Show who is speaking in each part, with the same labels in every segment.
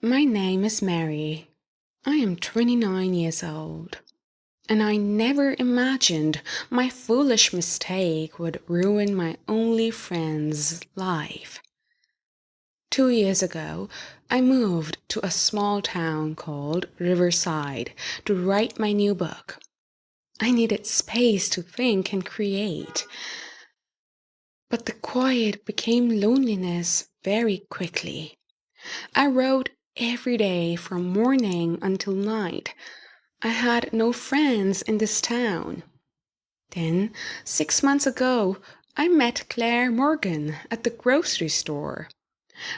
Speaker 1: My name is Mary. I am 29 years old, and I never imagined my foolish mistake would ruin my only friend's life. 2 years ago, I moved to a small town called Riverside to write my new book. I needed space to think and create, but the quiet became loneliness very quickly. I wrote every day from morning until night. I had no friends in this town. Then, 6 months ago, I met Claire Morgan at the grocery store.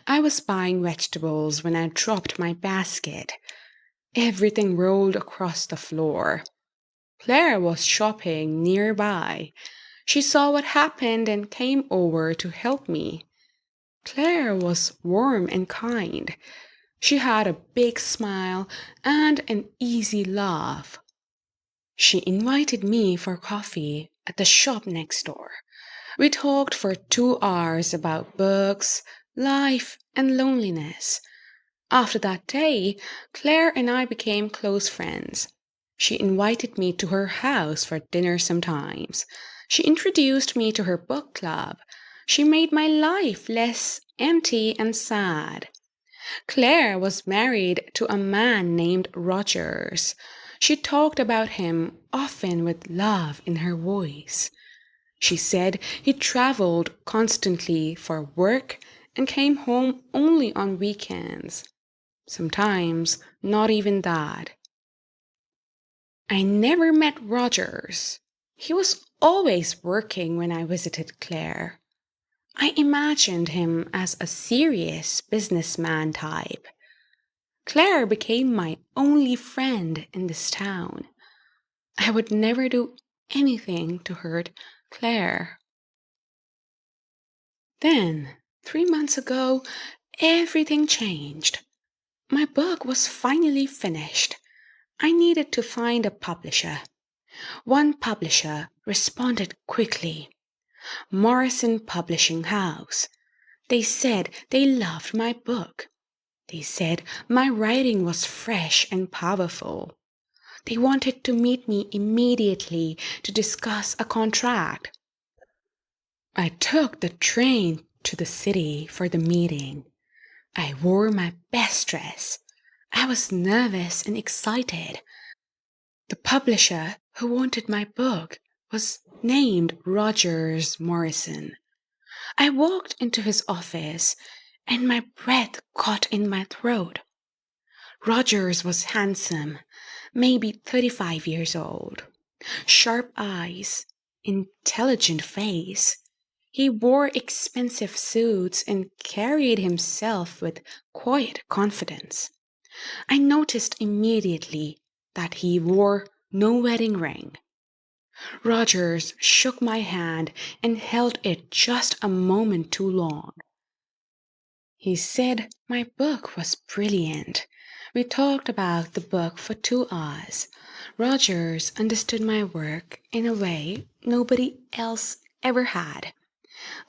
Speaker 1: I was buying vegetables when I dropped my basket. Everything rolled across the floor. Claire was shopping nearby. She saw what happened and came over to help me. Claire was warm and kind. She had a big smile and an easy laugh. She invited me for coffee at the shop next door. We talked for 2 hours about books, life, and loneliness. After that day, Claire and I became close friends. She invited me to her house for dinner sometimes. She introduced me to her book club. She made my life less empty and sad. Claire was married to a man named Rogers. She talked about him often with love in her voice. She said he traveled constantly for work and came home only on weekends. Sometimes not even that. I never met Rogers. He was always working when I visited Claire. I imagined him as a serious businessman type. Claire became my only friend in this town. I would never do anything to hurt Claire. Then, 3 months ago, everything changed. My book was finally finished. I needed to find a publisher. One publisher responded quickly. Morrison Publishing House. They said they loved my book. They said my writing was fresh and powerful. They wanted to meet me immediately to discuss a contract. I took the train to the city for the meeting. I wore my best dress. I was nervous and excited. The publisher who wanted my book was named Rogers Morrison. I walked into his office and my breath caught in my throat. Rogers was handsome, maybe 35 years old. Sharp eyes, intelligent face. He wore expensive suits and carried himself with quiet confidence. I noticed immediately that he wore no wedding ring. Rogers shook my hand and held it just a moment too long. He said my book was brilliant. We talked about the book for 2 hours. Rogers understood my work in a way nobody else ever had.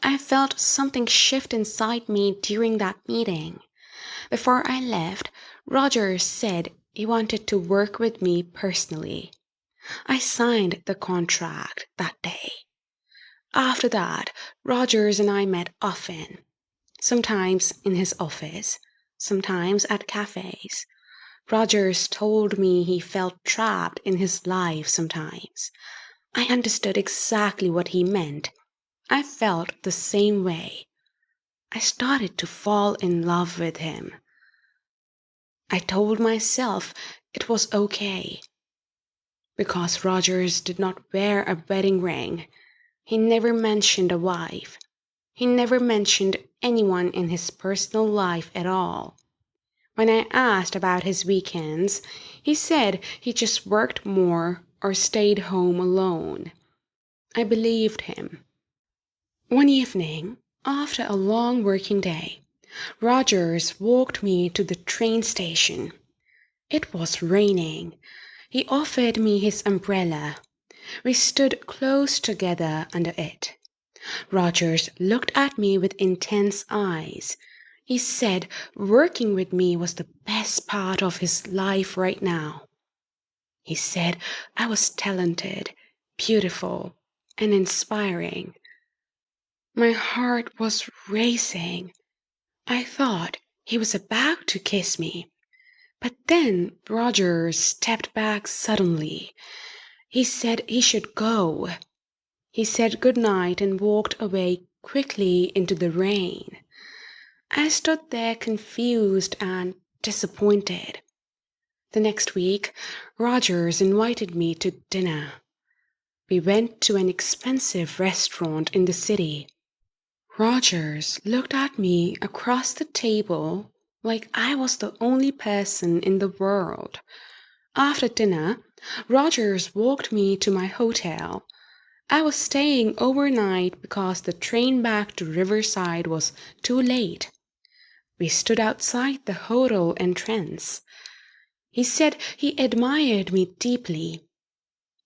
Speaker 1: I felt something shift inside me during that meeting. Before I left, Rogers said he wanted to work with me personally. I signed the contract that day. After that, Rogers and I met often. Sometimes in his office, sometimes at cafes. Rogers told me he felt trapped in his life sometimes. I understood exactly what he meant. I felt the same way. I started to fall in love with him. I told myself it was okay. Because Rogers did not wear a wedding ring, he never mentioned a wife. He never mentioned anyone in his personal life at all. When I asked about his weekends, he said he just worked more or stayed home alone. I believed him. One evening, after a long working day, Rogers walked me to the train station. It was raining. He offered me his umbrella. We stood close together under it. Rogers looked at me with intense eyes. He said working with me was the best part of his life right now. He said I was talented, beautiful, and inspiring. My heart was racing. I thought he was about to kiss me. But then Roger stepped back suddenly. He said he should go. He said good night and walked away quickly into the rain. I stood there confused and disappointed. The next week, Rogers invited me to dinner. We went to an expensive restaurant in the city. Rogers looked at me across the table like I was the only person in the world. After dinner, Rogers walked me to my hotel. I was staying overnight because the train back to Riverside was too late. We stood outside the hotel entrance. He said he admired me deeply.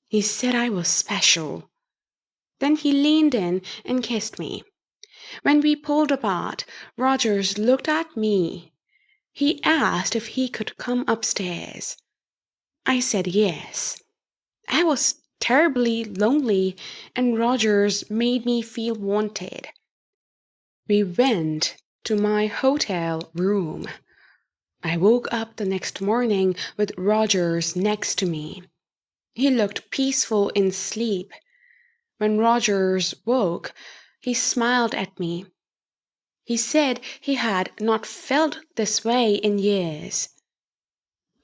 Speaker 1: He said I was special. Then he leaned in and kissed me. When we pulled apart, Rogers looked at me. He asked if he could come upstairs. I said yes. I was terribly lonely, and Rogers made me feel wanted. We went to my hotel room. I woke up the next morning with Rogers next to me. He looked peaceful in sleep. When Rogers woke, he smiled at me. He said he had not felt this way in years.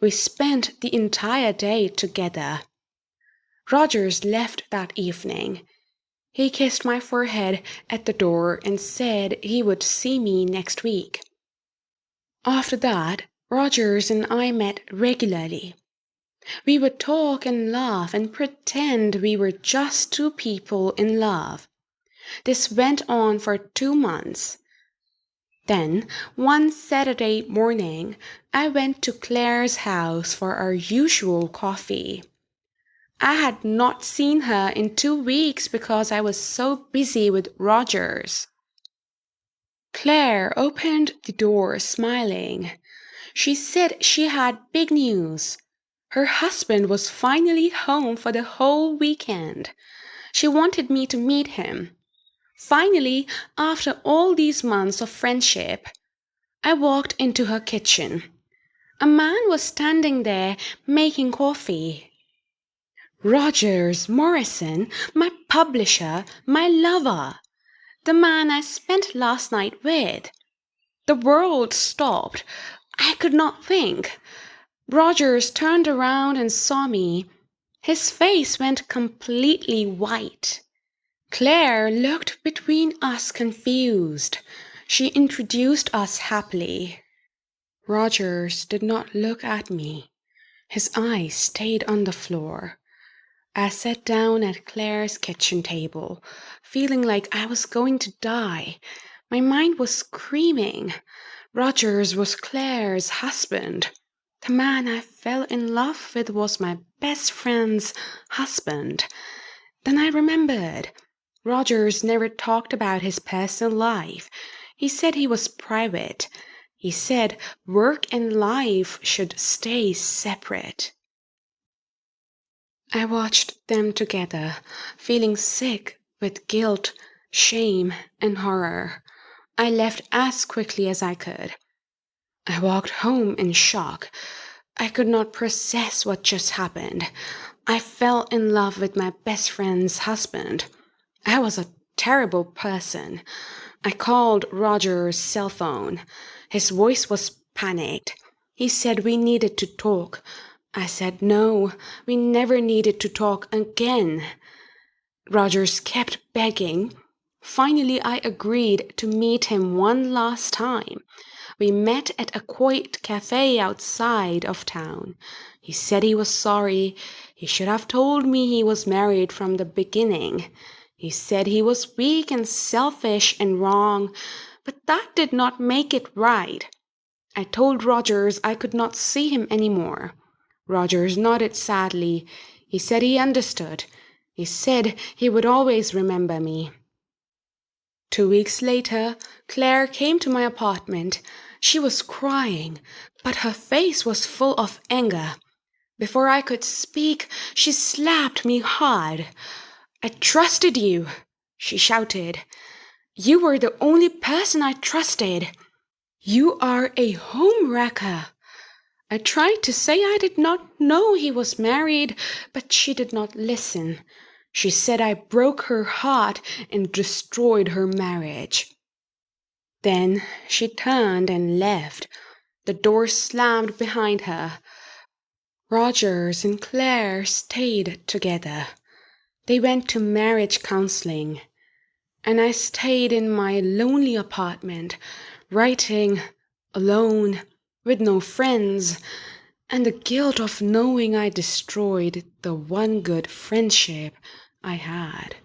Speaker 1: We spent the entire day together. Rogers left that evening. He kissed my forehead at the door and said he would see me next week. After that, Rogers and I met regularly. We would talk and laugh and pretend we were just two people in love. This went on for 2 months. Then, one Saturday morning, I went to Claire's house for our usual coffee. I had not seen her in 2 weeks because I was so busy with Rogers. Claire opened the door smiling. She said she had big news. Her husband was finally home for the whole weekend. She wanted me to meet him. Finally, after all these months of friendship, I walked into her kitchen. A man was standing there making coffee. Rogers Morrison, my publisher, my lover, the man I spent last night with. The world stopped. I could not think. Rogers turned around and saw me. His face went completely white. Claire looked between us confused. She introduced us happily. Rogers did not look at me. His eyes stayed on the floor. I sat down at Claire's kitchen table, feeling like I was going to die. My mind was screaming. Rogers was Claire's husband. The man I fell in love with was my best friend's husband. Then I remembered. Rogers never talked about his personal life. He said he was private. He said work and life should stay separate. I watched them together, feeling sick with guilt, shame, and horror. I left as quickly as I could. I walked home in shock. I could not process what just happened. I fell in love with my best friend's husband. I was a terrible person. I called Roger's cell phone. His voice was panicked. He said we needed to talk. I said no, we never needed to talk again. Rogers kept begging. Finally, I agreed to meet him one last time. We met at a quiet cafe outside of town. He said he was sorry. He should have told me he was married from the beginning. He said he was weak and selfish and wrong, but that did not make it right. I told Rogers I could not see him anymore. Rogers nodded sadly. He said he understood. He said he would always remember me. 2 weeks later, Claire came to my apartment. She was crying, but her face was full of anger. Before I could speak, she slapped me hard. "I trusted you," she shouted. "You were the only person I trusted. You are a homewrecker." I tried to say I did not know he was married, but she did not listen. She said I broke her heart and destroyed her marriage. Then she turned and left. The door slammed behind her. Rogers and Claire stayed together. They went to marriage counseling, and I stayed in my lonely apartment, writing, alone, with no friends, and the guilt of knowing I destroyed the one good friendship I had.